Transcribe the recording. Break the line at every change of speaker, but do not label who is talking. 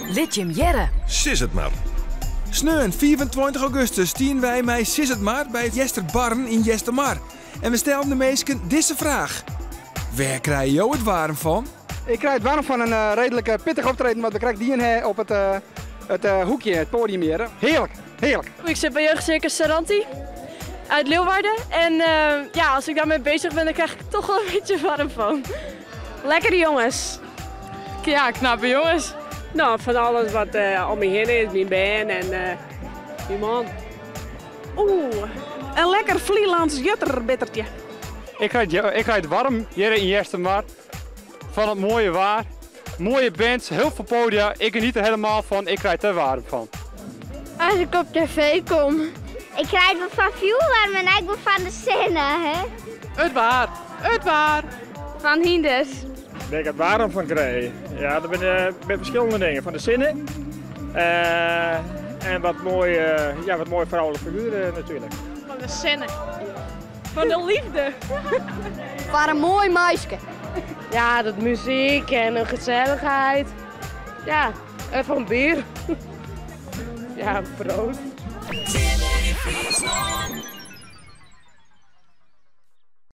Litjum Jerre.
Sis het maar.
Sneun 24 augustus stien wij mij Sis het maar bij het Jesterbarn in Jestermar. En we stellen de meesten deze vraag. Waar krijg je het warm van?
Ik krijg het warm van een redelijk pittig optreden, want we krijgen die op het hoekje, het podium hier. Heerlijk, heerlijk.
Ik zit bij Jeugdcircus Saranti uit Leeuwarden. En ja, als ik daarmee bezig ben, dan krijg ik toch wel een beetje warm van. Lekkere jongens. Ja, knappe jongens.
Nou, van alles wat om me heen is, mijn band en mijn man.
Een lekker Vlielands jutterbittertje.
Ik krijg het warm hier in Jestermar. Van het mooie waar. Mooie bands, heel veel podia. Ik geniet er helemaal van. Ik krijg er warm van.
Als ik op tv kom. Ik krijg het van vuurwarm en ik ben van de scène, hè?
Het waar.
Van Hinders.
Waar ik het warm van krijg? Ja, dat zijn verschillende dingen. Van de zinnen. En wat mooie vrouwelijke figuren natuurlijk.
Van de scène. Van de liefde.
Van een mooi meisje.
Ja, dat muziek en een gezelligheid. Ja, en van bier. Ja, brood.